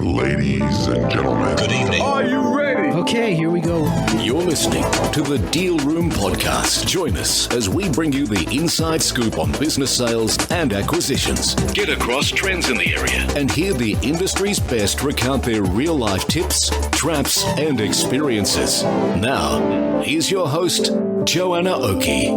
Ladies and gentlemen. Good evening. Are you ready? Okay, here we go. You're listening to the Deal Room Podcast. Join us as we bring you the inside scoop on business sales and acquisitions. Get across trends in the area and hear the industry's best recount their real-life tips, traps, and experiences. Now, here's your host, Joanna Oakey.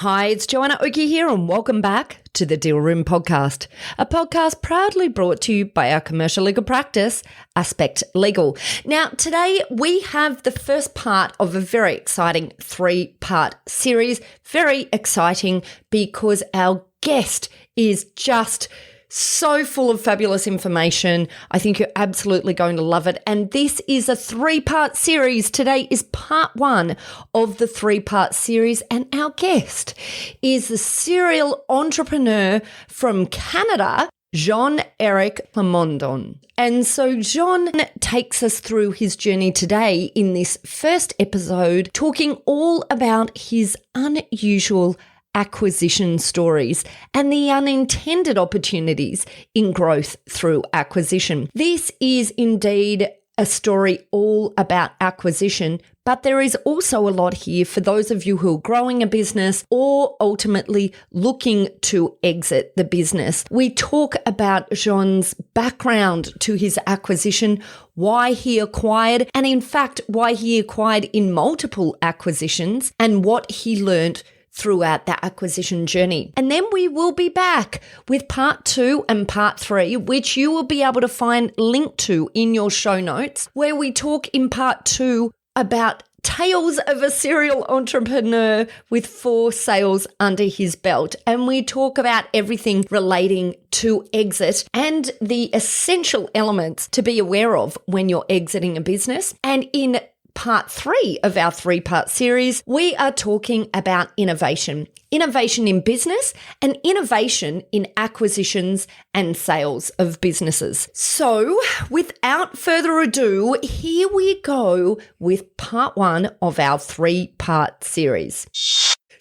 Hi, it's Joanna Oakey here and welcome back to the Deal Room Podcast, a podcast proudly brought to you by our commercial legal practice, Aspect Legal. Now, today we have the first part of a very exciting three-part series. Very exciting because our guest is just so full of fabulous information. I think you're absolutely going to love it. And this is a three-part series. Today is part one of the three-part series. And our guest is the serial entrepreneur from Canada, Jean-Eric Plamondon. And so Jean takes us through his journey today in this first episode, talking all about his unusual acquisition stories and the unintended opportunities in growth through acquisition. This is indeed a story all about acquisition, but there is also a lot here for those of you who are growing a business or ultimately looking to exit the business. We talk about Jean's background to his acquisition, why he acquired, and in fact, why he acquired in multiple acquisitions and what he learned throughout that acquisition journey. And then we will be back with part two and part three, which you will be able to find linked to in your show notes, where we talk in part two about tales of a serial entrepreneur with 4 sales under his belt. And we talk about everything relating to exit and the essential elements to be aware of when you're exiting a business. And in part 3 of our 3-part series, we are talking about innovation. Innovation in business and innovation in acquisitions and sales of businesses. So, without further ado, here we go with part 1 of our 3-part series.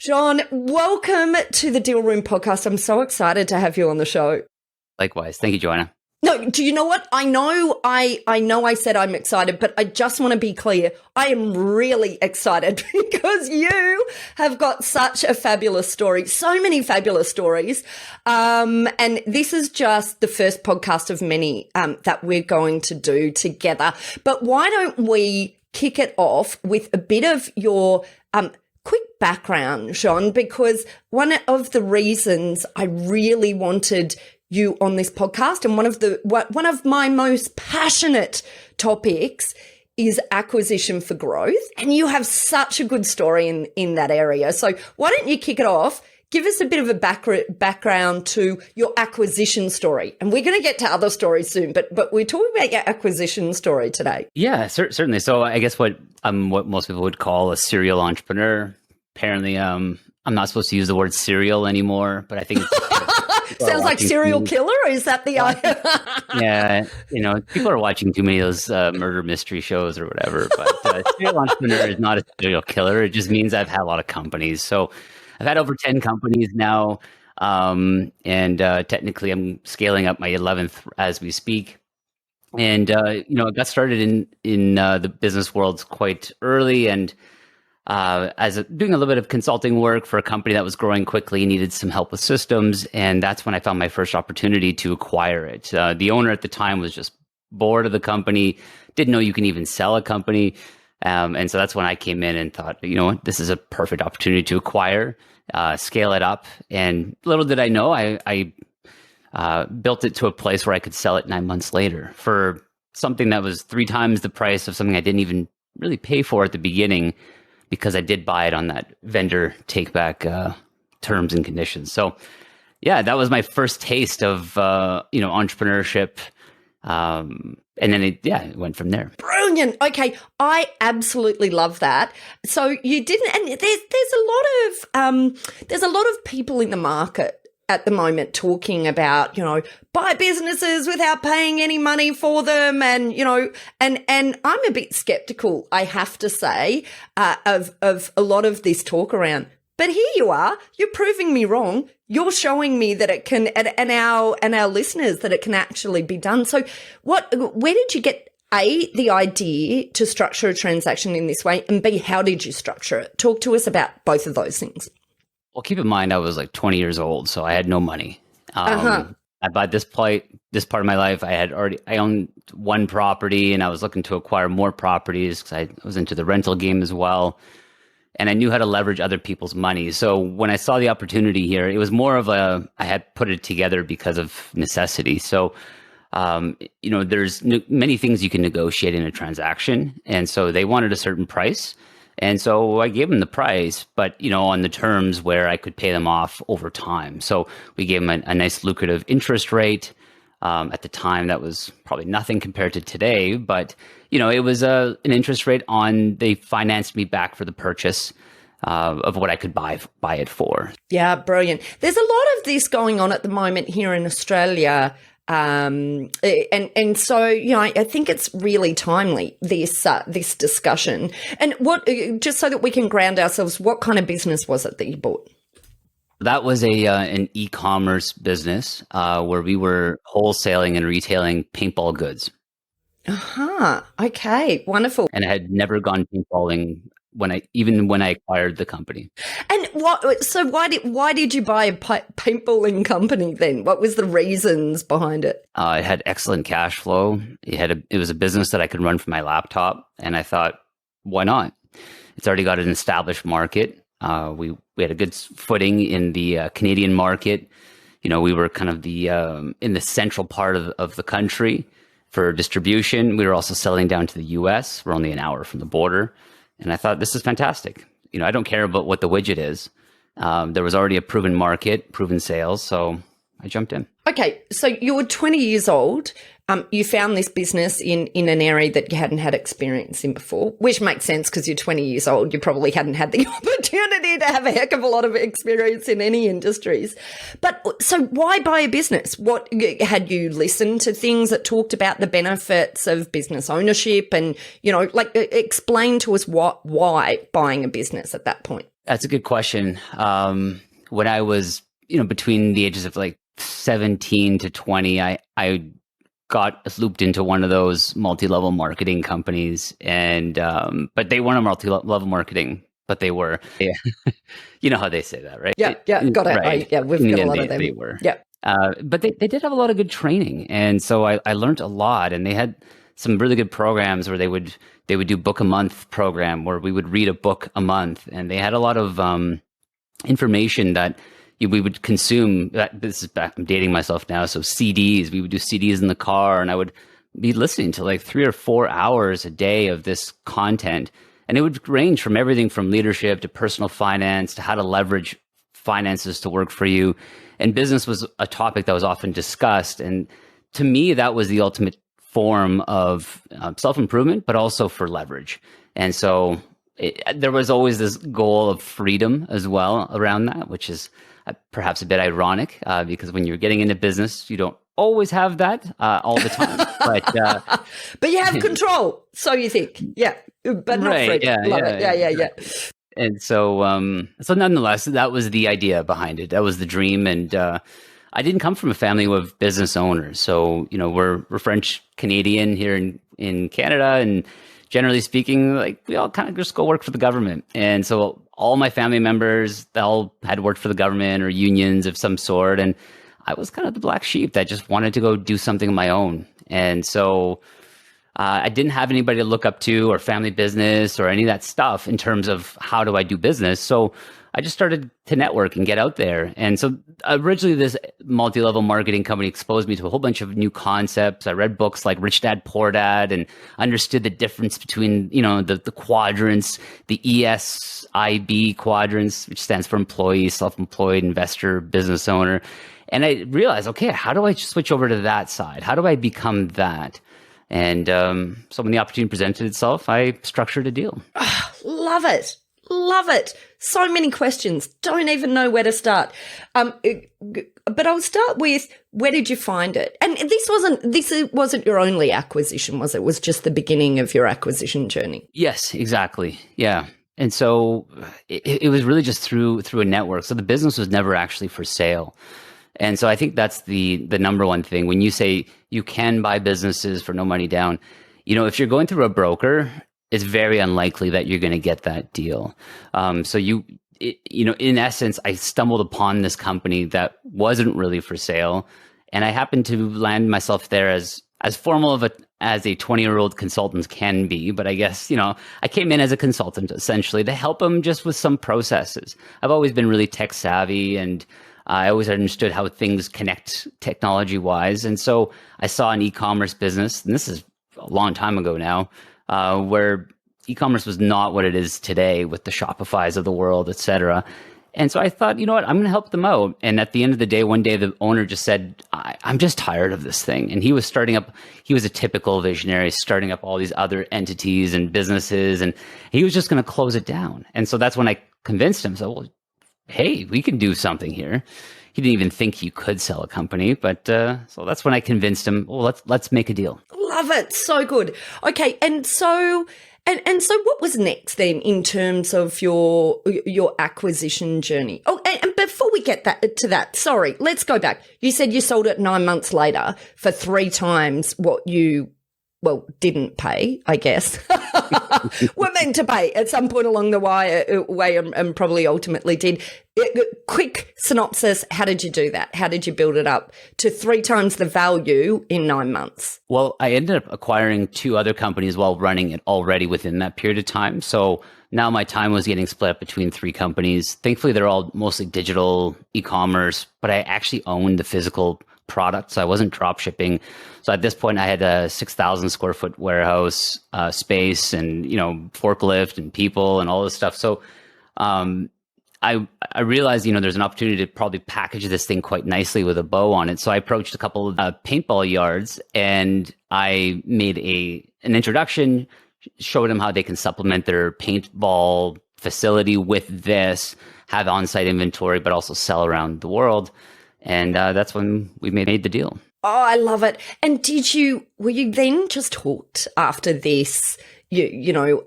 Jean, welcome to the Deal Room Podcast. I'm so excited to have you on the show. Likewise. Thank you, Joanna. No, do you know what? I know I said I'm excited, but I just want to be clear. I am really excited because you have got such a fabulous story, so many fabulous stories. And this is just the first podcast of many that we're going to do together. But why don't we kick it off with a bit of your quick background, Jean, because one of the reasons I really wanted you on this podcast, and one of my most passionate topics is acquisition for growth, and you have such a good story in that area. So why don't you kick it off? Give us a bit of a background to your acquisition story, and we're going to get to other stories soon. But we're talking about your acquisition story today. Yeah, certainly. So I guess what most people would call a serial entrepreneur. Apparently, I'm not supposed to use the word serial anymore, but I think sounds like serial killer. Is that the Yeah, people are watching too many of those murder mystery shows or whatever. But serial entrepreneur is not a serial killer. It just means I've had a lot of companies. So I've had over 10 companies now, and technically I'm scaling up my 11th as we speak. And I got started in the business world quite early, and doing a little bit of consulting work for a company that was growing quickly, needed some help with systems. And that's when I found my first opportunity to acquire it. The owner at the time was just bored of the company, didn't know you can even sell a company. And so that's when I came in and thought, this is a perfect opportunity to acquire, scale it up. And little did I know, I built it to a place where I could sell it 9 months later for something that was 3 times the price of something I didn't even really pay for at the beginning, because I did buy it on that vendor take back terms and conditions. So yeah, that was my first taste of entrepreneurship. And then it went from there. Brilliant. Okay, I absolutely love that. So you didn't, and there's a lot of people in the market at the moment talking about, buy businesses without paying any money for them. And, and I'm a bit skeptical, I have to say, of a lot of this talk around But here you are. You're proving me wrong. You're showing me that it can, and our listeners, that it can actually be done. So, where did you get the idea to structure a transaction in this way, and B, how did you structure it? Talk to us about both of those things. Well, keep in mind, I was like 20 years old, so I had no money. I bought this part of my life. I owned one property, and I was looking to acquire more properties because I was into the rental game as well. And I knew how to leverage other people's money. So when I saw the opportunity here, it was more of I had put it together because of necessity. So, there's many things you can negotiate in a transaction. And so they wanted a certain price. And so I gave them the price, but, on the terms where I could pay them off over time. So we gave them a nice lucrative interest rate. At the time, that was probably nothing compared to today, but it was an interest rate they financed me back for the purchase of what I could buy it for. Yeah, brilliant. There's a lot of this going on at the moment here in Australia. And so, I think it's really timely, this discussion. And just so that we can ground ourselves, what kind of business was it that you bought? That was an e-commerce business where we were wholesaling and retailing paintball goods. Okay, wonderful. And I had never gone paintballing when I acquired the company. And why did you buy a paintballing company then? What was the reasons behind it? It had excellent cash flow. It was a business that I could run from my laptop, and I thought, why not? It's already got an established market. We had a good footing in the Canadian market. We were kind of in the central part of the country for distribution. We were also selling down to the US. We're only an hour from the border. And I thought, this is fantastic. I don't care about what the widget is. There was already a proven market, proven sales. So I jumped in. Okay. So you were 20 years old. You found this business in an area that you hadn't had experience in before, which makes sense because you're 20 years old. You probably hadn't had the opportunity to have a heck of a lot of experience in any industries. But so why buy a business? What had you listened to things that talked about the benefits of business ownership and, explain to us why buying a business at that point? That's a good question. When I was, between the ages of like 17 to 20, I got looped into one of those multi-level marketing companies, and but they weren't a multi-level marketing, but they were. Yeah. You know how they say that, right? Yeah, got it. Right. We've got a lot of them. They were. Yeah. But they did have a lot of good training, and so I learned a lot, and they had some really good programs where they would do book a month program where we would read a book a month, and they had a lot of information that we would consume. This is back, I'm dating myself now. So CDs, we would do CDs in the car, and I would be listening to like 3 or 4 hours a day of this content. And it would range from everything from leadership to personal finance to how to leverage finances to work for you. And business was a topic that was often discussed. And to me, that was the ultimate form of self-improvement, but also for leverage. And so there was always this goal of freedom as well around that, which is perhaps a bit ironic because when you're getting into business, you don't always have that all the time. But you have control, so you think. Yeah, but not right, freedom. Yeah. And so nonetheless, that was the idea behind it. That was the dream. And I didn't come from a family of business owners. So, we're French Canadian here in Canada, and generally speaking, like we all kind of just go work for the government. And so all my family members, they all had worked for the government or unions of some sort. And I was kind of the black sheep that just wanted to go do something of my own. And so I didn't have anybody to look up to or family business or any of that stuff in terms of how do I do business. So I just started to network and get out there. And so originally this multi-level marketing company exposed me to a whole bunch of new concepts. I read books like Rich Dad, Poor Dad, and understood the difference between, the quadrants, the ESIB quadrants, which stands for employee, self-employed, investor, business owner. And I realized, okay, how do I switch over to that side? How do I become that? And so when the opportunity presented itself, I structured a deal. Oh, love it. Love it. So many questions. Don't even know where to start. But I'll start with, where did you find it? And this wasn't your only acquisition, was it? It was just the beginning of your acquisition journey. Yes, exactly. Yeah. And so it was really just through a network. So the business was never actually for sale. And so I think that's the number one thing. When you say you can buy businesses for no money down, if you're going through a broker, it's very unlikely that you're going to get that deal. So in essence, I stumbled upon this company that wasn't really for sale, and I happened to land myself there as formal as a 20-year-old consultant can be. But I guess, I came in as a consultant essentially to help them just with some processes. I've always been really tech savvy, and I always understood how things connect technology wise. And so I saw an e-commerce business, and this is a long time ago now, where e-commerce was not what it is today with the Shopifys of the world, et cetera. And so I thought, you know what, I'm going to help them out. And at the end of the day, one day the owner just said, I'm just tired of this thing. And he was a typical visionary, starting up all these other entities and businesses, and he was just going to close it down. And so that's when I convinced him. So, well, hey, we can do something here. He didn't even think you could sell a company, but so that's when I convinced him, well, let's make a deal. Love it. So good. Okay. And so what was next then in terms of your acquisition journey? Oh, and before we get to that, sorry, let's go back. You said you sold it 9 months later for 3 times what you didn't pay, I guess. Were meant to pay at some point along the way and probably ultimately did. Quick synopsis, how did you do that? How did you build it up to 3 times the value in 9 months? Well, I ended up acquiring 2 other companies while running it already within that period of time. So now my time was getting split up between 3 companies. Thankfully, they're all mostly digital e-commerce, but I actually owned the physical product, so I wasn't drop shipping. So at this point, I had a 6,000 square foot warehouse space, and forklift and people and all this stuff. So I realized there's an opportunity to probably package this thing quite nicely with a bow on it. So I approached a couple of paintball yards, and I made an introduction, showed them how they can supplement their paintball facility with this, have on-site inventory, but also sell around the world. And that's when we made the deal. Oh, I love it. And were you then just hooked after this,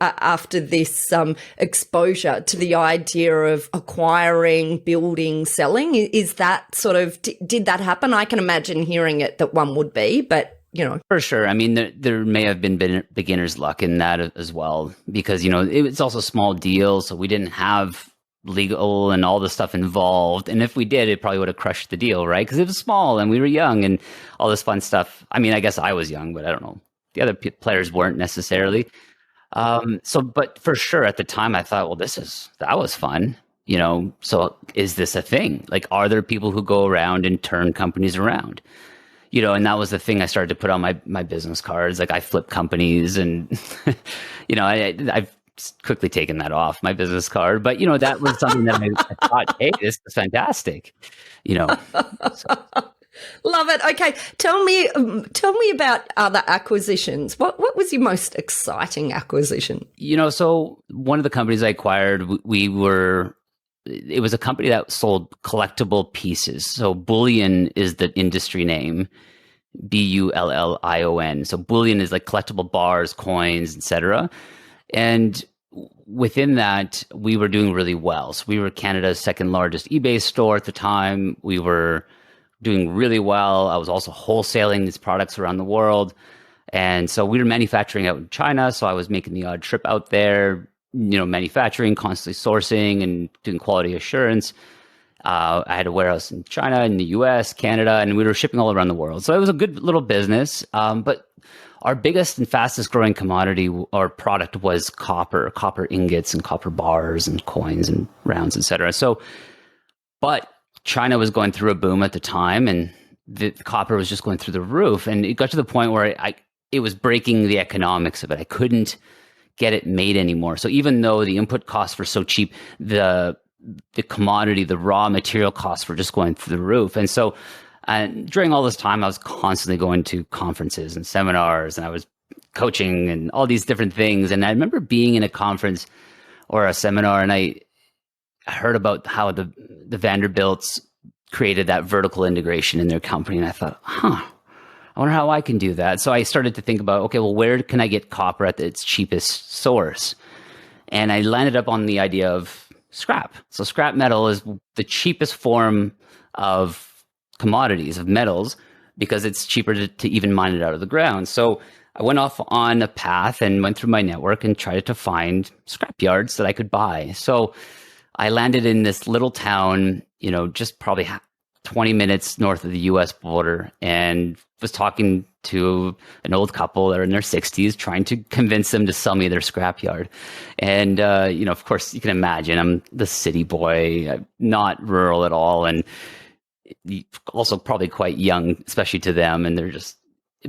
after this exposure to the idea of acquiring, building, selling? Is that sort of, did that happen? I can imagine hearing it that one would be, but For sure. I mean, there may have been beginner's luck in that as well, because, it's also a small deal. So we didn't have legal and all the stuff involved, and if we did, it probably would have crushed the deal, right? Because it was small and we were young and all this fun stuff. I mean, I guess I was young, but I don't know, the other players weren't necessarily. But for sure at the time I thought, well, that was fun, so is this a thing? Like, are there people who go around and turn companies around? And that was the thing I started to put on my business cards. Like, I flip companies, and I've quickly taken that off my business card, but that was something that I thought, hey, this is fantastic, So. Love it. Okay, tell me about other acquisitions. What was your most exciting acquisition? So one of the companies I acquired, it was a company that sold collectible pieces. So Bullion is the industry name, Bullion. So Bullion is like collectible bars, coins, etc. And within that, we were doing really well. So we were Canada's second largest eBay store at the time. We were doing really well. I was also wholesaling these products around the world. And so we were manufacturing out in China. So I was making the odd trip out there, manufacturing, constantly sourcing and doing quality assurance. I had a warehouse in China, in the US, Canada, and we were shipping all around the world. So it was a good little business. But our biggest and fastest growing commodity or product was copper ingots and copper bars and coins and rounds, et cetera. But China was going through a boom at the time, and the copper was just going through the roof. And it got to the point where it was breaking the economics of it. I couldn't get it made anymore. So even though the input costs were so cheap, the commodity, the raw material costs were just going through the roof. And so during all this time, I was constantly going to conferences and seminars, and I was coaching and all these different things. And I remember being in a conference or a seminar, and I heard about how the Vanderbilts created that vertical integration in their company. And I thought, I wonder how I can do that. So I started to think about, okay, well, where can I get copper at its cheapest source? And I landed up on the idea of scrap. So scrap metal is the cheapest form of commodities, of metals, because it's cheaper to even mine it out of the ground. So I went off on a path and went through my network and tried to find scrap yards that I could buy. So I landed in this little town, just probably 20 minutes north of the US border, and was talking to an old couple that are in their 60s, trying to convince them to sell me their scrapyard. And, of course, you can imagine I'm the city boy, not rural at all, and also probably quite young, especially to them. And they're just,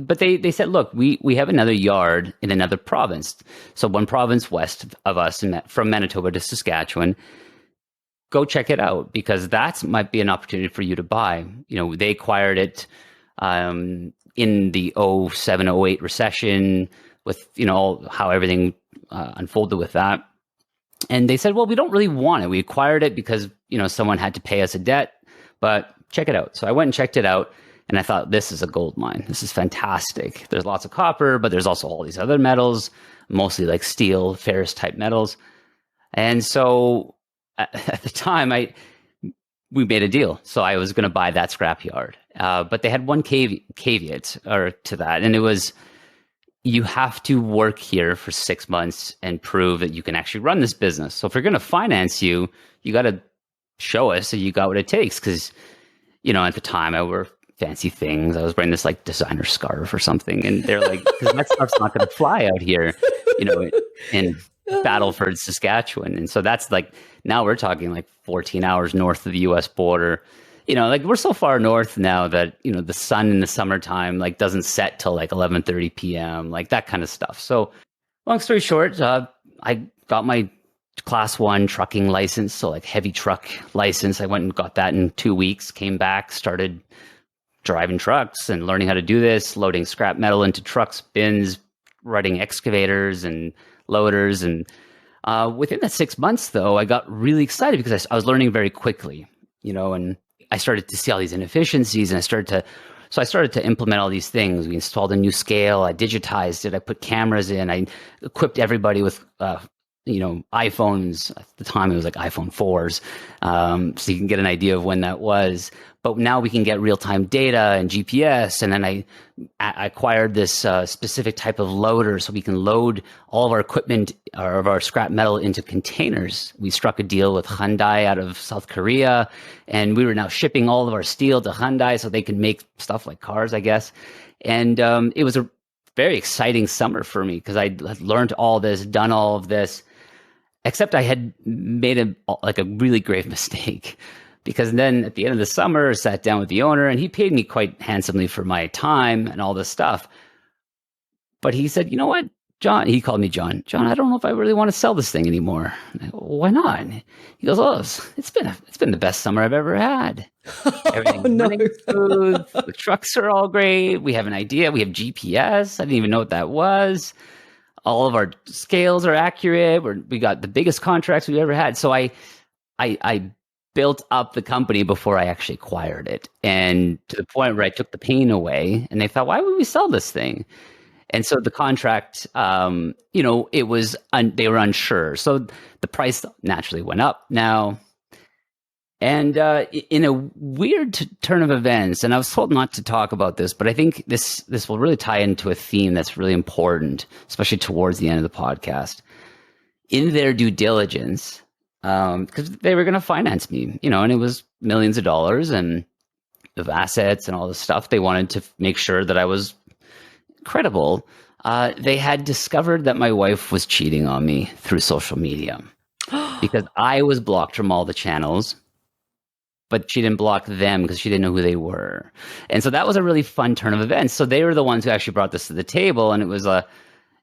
but they said, look, we have another yard in another province. So one province west of us, from Manitoba to Saskatchewan. Go check it out, because that might be an opportunity for you to buy. They acquired it in the 07, 08 recession with, how everything unfolded with that. And they said, well, we don't really want it. We acquired it because, someone had to pay us a debt, but check it out. So I went and checked it out, and I thought, this is a gold mine. This is fantastic. There's lots of copper, but there's also all these other metals, mostly like steel, ferrous type metals. And so at the time, we made a deal. So I was going to buy that scrapyard. But they had one caveat to that. And it was, you have to work here for 6 months and prove that you can actually run this business. So if we're going to finance you, you got to show us that you got what it takes. Because, at the time I wore fancy things. I was wearing this like designer scarf or something. And they're like, because that stuff's not going to fly out here, in Battleford, Saskatchewan. And so that's like, now we're talking like 14 hours north of the US border. We're so far north now that, the sun in the summertime, like doesn't set till like 11:30 p.m., like that kind of stuff. So long story short, I got my class 1 trucking license. So like heavy truck license. I went and got that in 2 weeks, came back, started driving trucks and learning how to do this, loading scrap metal into trucks, bins, running excavators and loaders. And within that 6 months, though, I got really excited because I was learning very quickly, and I started to see all these inefficiencies, and I started to implement all these things. We installed a new scale. I digitized it. I put cameras in. I equipped everybody with, iPhones. At the time, it was like iPhone 4s. So you can get an idea of when that was. But now we can get real-time data and GPS. And then I acquired this specific type of loader so we can load all of our equipment or of our scrap metal into containers. We struck a deal with Hyundai out of South Korea, and we were now shipping all of our steel to Hyundai so they could make stuff like cars, I guess. And it was a very exciting summer for me because I learned all this, done all of this, except I had made a really grave mistake. Because then at the end of the summer, I sat down with the owner, and he paid me quite handsomely for my time and all this stuff. But he said, you know what, John, he called me John. John, I don't know if I really want to sell this thing anymore. I go, why not? He goes, oh, it's been the best summer I've ever had. Everything's running smooth. The trucks are all great. We have an idea. We have GPS. I didn't even know what that was. All of our scales are accurate. We got the biggest contracts we've ever had. So I built up the company before I actually acquired it. And to the point where I took the pain away, and they thought, why would we sell this thing? And so the contract, it was, they were unsure. So the price naturally went up now. And in a weird turn of events, and I was told not to talk about this, but I think this will really tie into a theme that's really important, especially towards the end of the podcast. In their due diligence, because they were going to finance me, and it was millions of dollars and of assets and all this stuff. They wanted to make sure that I was credible. They had discovered that my wife was cheating on me through social media because I was blocked from all the channels, but she didn't block them because she didn't know who they were. And so that was a really fun turn of events. So they were the ones who actually brought this to the table. And it was, so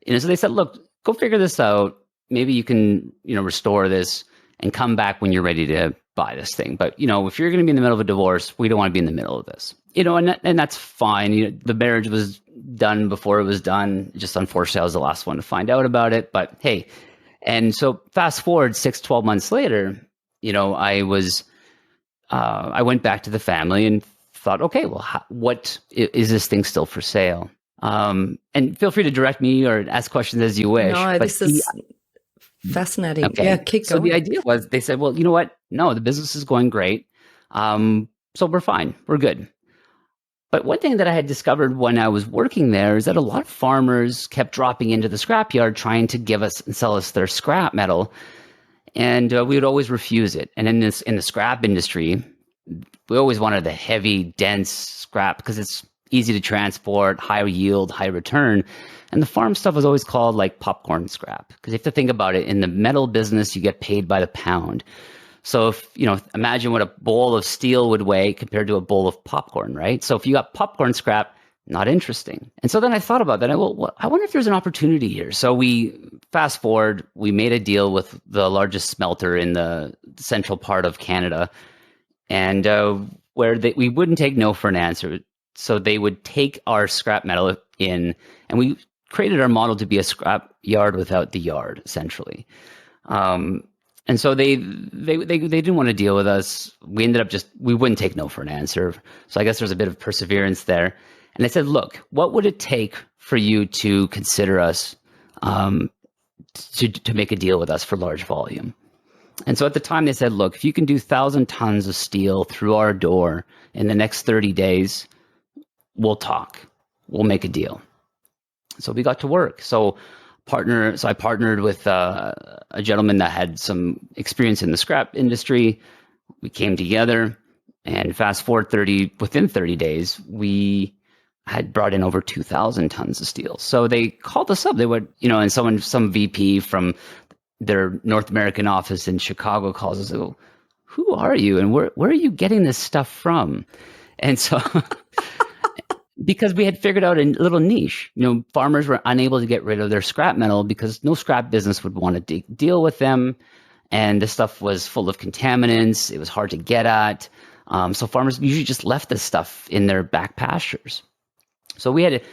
they said, look, go figure this out. Maybe you can, restore this and come back when you're ready to buy this thing. But, if you're going to be in the middle of a divorce, we don't want to be in the middle of this. And that's fine. The marriage was done before it was done. Just unfortunately, I was the last one to find out about it. But hey, and so fast forward 12 months later, I went back to the family and thought, okay, well, what is this thing still for sale? And feel free to direct me or ask questions as you wish. No, but this is Fascinating. Okay. Yeah, keep So going. the idea was, they said, well, you know what? No, the business is going great. So we're fine. We're good. But one thing that I had discovered when I was working there is that a lot of farmers kept dropping into the scrapyard trying to give us and sell us their scrap metal. And we would always refuse it. And in the scrap industry, we always wanted the heavy, dense scrap because it's easy to transport, high yield, high return. And the farm stuff was always called like popcorn scrap. Because you have to think about it, in the metal business, you get paid by the pound. So if, imagine what a bowl of steel would weigh compared to a bowl of popcorn, right? So if you got popcorn scrap, not interesting. And so then I thought about that. I wonder if there's an opportunity here. So we fast forward, we made a deal with the largest smelter in the central part of Canada, and where we wouldn't take no for an answer. So they would take our scrap metal in, and we created our model to be a scrap yard without the yard, essentially. And so they didn't want to deal with us. We ended up we wouldn't take no for an answer. So I guess there's a bit of perseverance there. And I said, look, what would it take for you to consider us to make a deal with us for large volume? And so at the time they said, look, if you can do 1,000 tons of steel through our door in the next 30 days, we'll talk. We'll make a deal. So we got to work. So I partnered with a gentleman that had some experience in the scrap industry. We came together, and fast forward within 30 days, we had brought in over 2,000 tons of steel. So they called us up. They would, and some VP from their North American office in Chicago calls us, oh, who are you? And where are you getting this stuff from? And so because we had figured out a little niche. Farmers were unable to get rid of their scrap metal because no scrap business would want to deal with them. And this stuff was full of contaminants. It was hard to get at. So farmers usually just left this stuff in their back pastures. So we had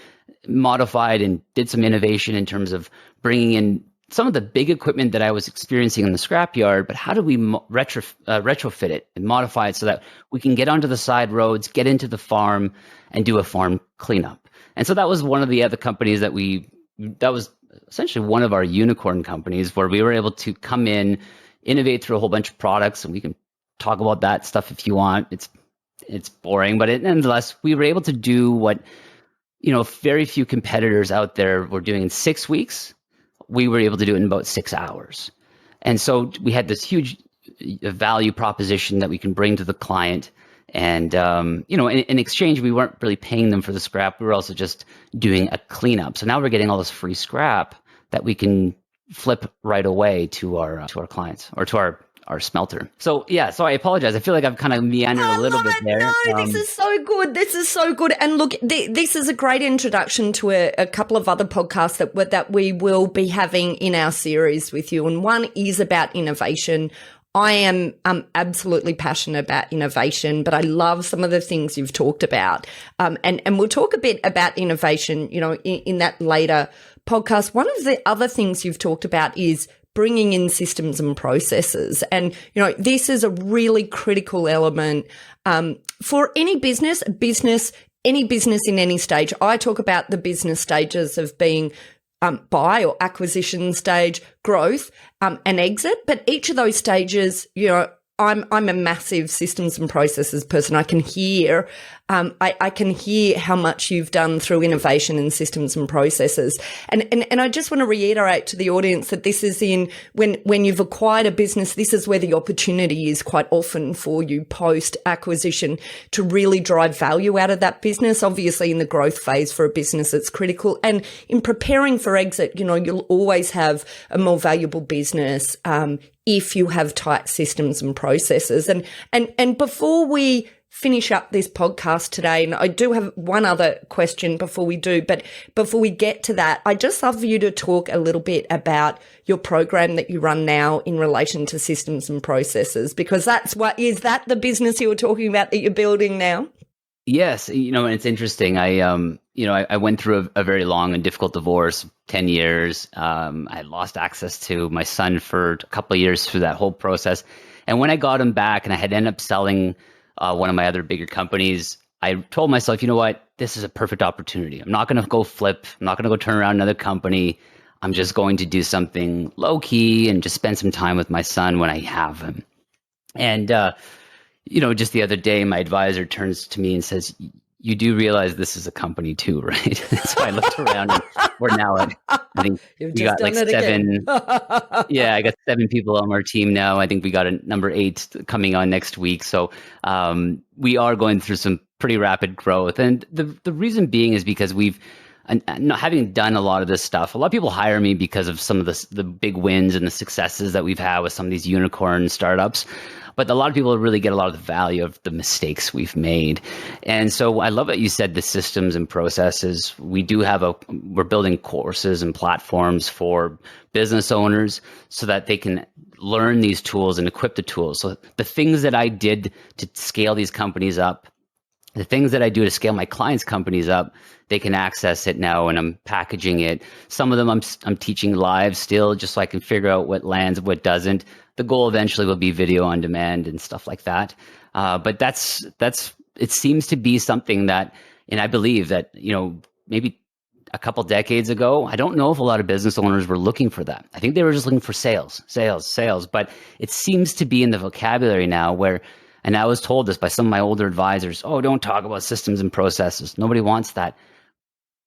modified and did some innovation in terms of bringing in some of the big equipment that I was experiencing in the scrapyard, but how do we retrofit it and modify it so that we can get onto the side roads, get into the farm, and do a farm cleanup? And so that was one of the other companies that was essentially one of our unicorn companies, where we were able to come in, innovate through a whole bunch of products, and we can talk about that stuff if you want. It's boring, but nonetheless, we were able to do what very few competitors out there were doing in 6 weeks. We were able to do it in about 6 hours. And so we had this huge value proposition that we can bring to the client. And, in exchange, we weren't really paying them for the scrap. We were also just doing a cleanup. So now we're getting all this free scrap that we can flip right away to our clients, or to our smelter. So I apologize. I feel like I've kind of meandered a little bit there. No, this is so good. This is so good. And look, this is a great introduction to a couple of other podcasts that we will be having in our series with you. And one is about innovation. I am absolutely passionate about innovation, but I love some of the things you've talked about. And we'll talk a bit about innovation, in that later podcast. One of the other things you've talked about is bringing in systems and processes. And, this is a really critical element for any business in any stage. I talk about the business stages of being buy or acquisition stage, growth, and exit. But each of those stages, I'm a massive systems and processes person. I can hear how much you've done through innovation in systems and processes. And I just want to reiterate to the audience that this is when you've acquired a business, this is where the opportunity is quite often for you post acquisition to really drive value out of that business. Obviously in the growth phase for a business, it's critical. And in preparing for exit, you'll always have a more valuable business, if you have tight systems and processes. And before we finish up this podcast today, and I do have one other question before we do, but before we get to that, I'd just love for you to talk a little bit about your program that you run now in relation to systems and processes, because is that the business you were talking about that you're building now? Yes. And it's interesting. I went through a very long and difficult divorce, 10 years. I lost access to my son for a couple of years through that whole process. And when I got him back and I had ended up selling one of my other bigger companies, I told myself, you know what, this is a perfect opportunity. I'm not going to go flip. I'm not going to go turn around another company. I'm just going to do something low key and just spend some time with my son when I have him. And, just the other day, my advisor turns to me and says, you do realize this is a company too, right? So I looked around and we're now at, I think we got like 7. Yeah, I got 7 people on our team now. I think we got a number 8 coming on next week. So we are going through some pretty rapid growth. And the reason being is because having done a lot of this stuff, a lot of people hire me because of some of the big wins and the successes that we've had with some of these unicorn startups. But a lot of people really get a lot of the value of the mistakes we've made. And so I love that you said the systems and processes. We're building courses and platforms for business owners so that they can learn these tools and equip the tools. So the things that I did to scale these companies up, the things that I do to scale my clients' companies up, they can access it now, and I'm packaging it. Some of them I'm teaching live still, just so I can figure out what lands, what doesn't. The goal eventually will be video on demand and stuff like that. But that's it seems to be something that, and I believe that, maybe a couple decades ago, I don't know if a lot of business owners were looking for that. I think they were just looking for sales. But it seems to be in the vocabulary now where, and I was told this by some of my older advisors, oh, don't talk about systems and processes. Nobody wants that.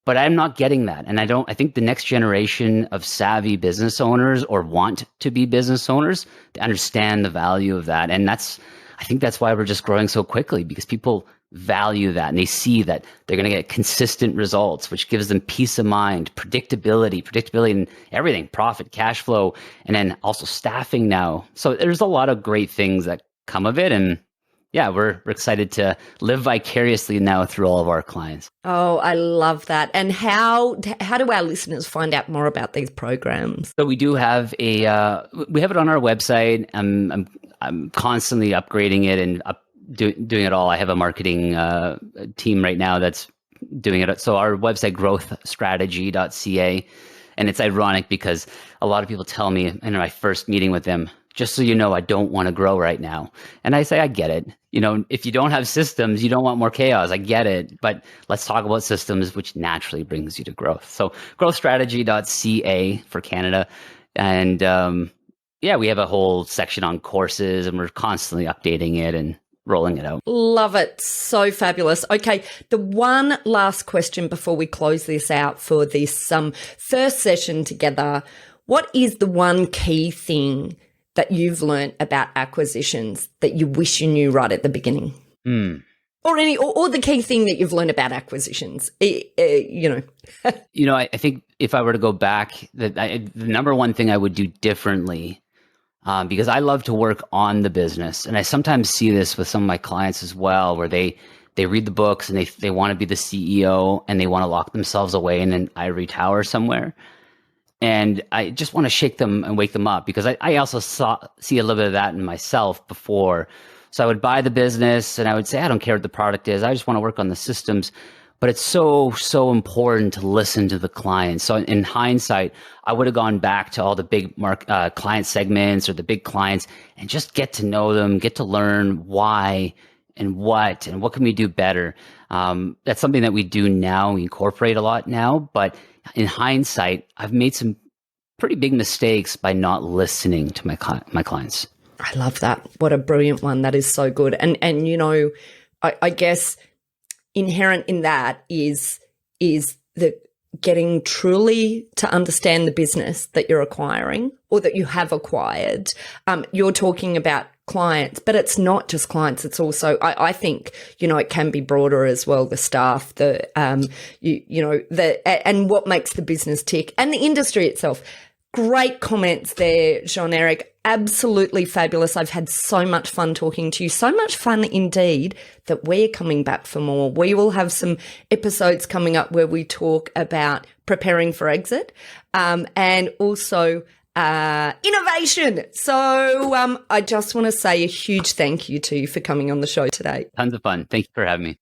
But I'm not getting that. And I think the next generation of savvy business owners or want to be business owners, they understand the value of that. And I think that's why we're just growing so quickly, because people value that and they see that they're going to get consistent results, which gives them peace of mind, predictability in everything, profit, cash flow, and then also staffing now. So there's a lot of great things that come of it. And yeah, we're excited to live vicariously now through all of our clients. Oh, I love that. And how do our listeners find out more about these programs? So we do have we have it on our website. I'm constantly upgrading it and doing it all. I have a marketing team right now that's doing it. So our website, growthstrategy.ca, and it's ironic because a lot of people tell me in my first meeting with them, just so you know, I don't want to grow right now. And I say, I get it. If you don't have systems, you don't want more chaos. I get it. But let's talk about systems, which naturally brings you to growth. So growthstrategy.ca for Canada. And we have a whole section on courses, and we're constantly updating it and rolling it out. Love it. So fabulous. Okay, the one last question before we close this out for this first session together. What is the one key thing that you've learned about acquisitions that you wish you knew right at the beginning? Or the key thing that you've learned about acquisitions, I think if I were to go back, the number one thing I would do differently, because I love to work on the business. And I sometimes see this with some of my clients as well, where they read the books and they want to be the CEO and they want to lock themselves away in an ivory tower somewhere. And I just want to shake them and wake them up, because I also see a little bit of that in myself before. So I would buy the business and I would say, I don't care what the product is. I just want to work on the systems. But it's so, so important to listen to the clients. So in hindsight, I would have gone back to all the big client segments or the big clients and just get to know them, get to learn why and what can we do better. That's something that we do now. We incorporate a lot now, but in hindsight, I've made some pretty big mistakes by not listening to my clients. I love that. What a brilliant one. That is so good. And I guess inherent in that is the getting truly to understand the business that you're acquiring or that you have acquired. You're talking about clients, but it's not just clients. It's also, I think, it can be broader as well. The staff, and what makes the business tick, and the industry itself. Great comments there, Jean-Eric. Absolutely fabulous. I've had so much fun talking to you. So much fun indeed that we're coming back for more. We will have some episodes coming up where we talk about preparing for exit, and also innovation. So I just want to say a huge thank you to you for coming on the show today. Tons of fun. Thank you for having me.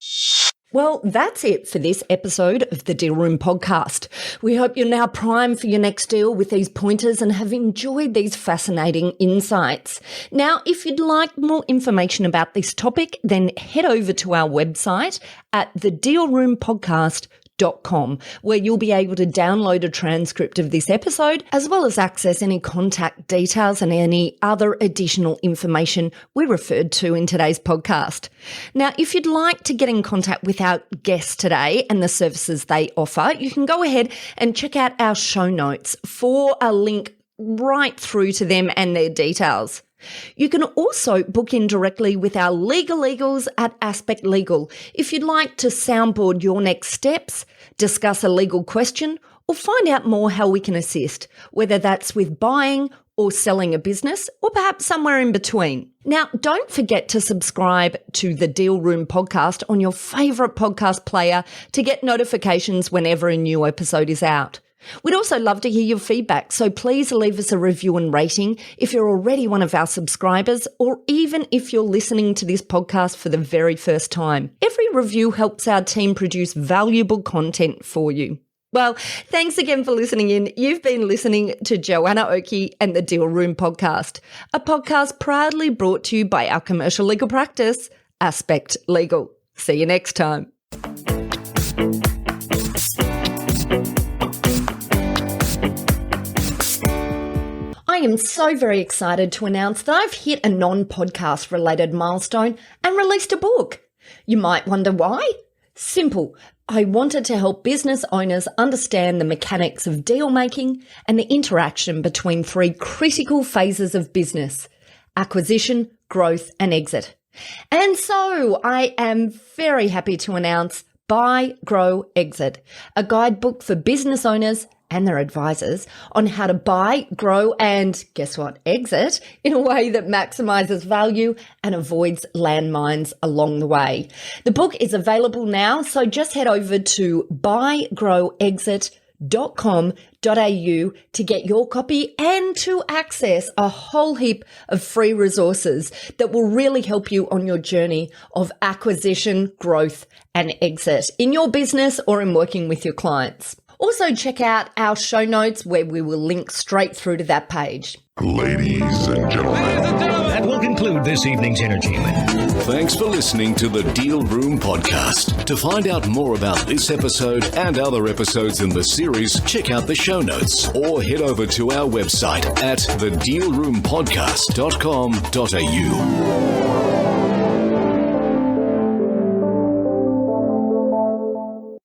Well, that's it for this episode of the Deal Room podcast. We hope you're now primed for your next deal with these pointers and have enjoyed these fascinating insights. Now, if you'd like more information about this topic, then head over to our website at thedealroompodcast.com. acquisi.com, where you'll be able to download a transcript of this episode, as well as access any contact details and any other additional information we referred to in today's podcast. Now, if you'd like to get in contact with our guests today and the services they offer, you can go ahead and check out our show notes for a link right through to them and their details. You can also book in directly with our legal eagles at Aspect Legal if you'd like to soundboard your next steps, discuss a legal question, or find out more how we can assist, whether that's with buying or selling a business, or perhaps somewhere in between. Now, don't forget to subscribe to the Deal Room podcast on your favourite podcast player to get notifications whenever a new episode is out. We'd also love to hear your feedback, so please leave us a review and rating if you're already one of our subscribers, or even if you're listening to this podcast for the very first time. Every review helps our team produce valuable content for you. Well, thanks again for listening in. You've been listening to Joanna Oakey and the Deal Room podcast, a podcast proudly brought to you by our commercial legal practice, Aspect Legal. See you next time. I am so very excited to announce that I've hit a non-podcast related milestone and released a book. You might wonder why? Simple. I wanted to help business owners understand the mechanics of deal making and the interaction between three critical phases of business: acquisition, growth, and exit. And so I am very happy to announce Buy, Grow, Exit, a guidebook for business owners and their advisors on how to buy, grow, and guess what? Exit in a way that maximizes value and avoids landmines along the way. The book is available now, so just head over to buygrowexit.com.au to get your copy and to access a whole heap of free resources that will really help you on your journey of acquisition, growth, and exit in your business or in working with your clients. Also, check out our show notes where we will link straight through to that page. Ladies and gentlemen. That will conclude this evening's entertainment. Thanks for listening to the Deal Room podcast. To find out more about this episode and other episodes in the series, check out the show notes or head over to our website at thedealroompodcast.com.au.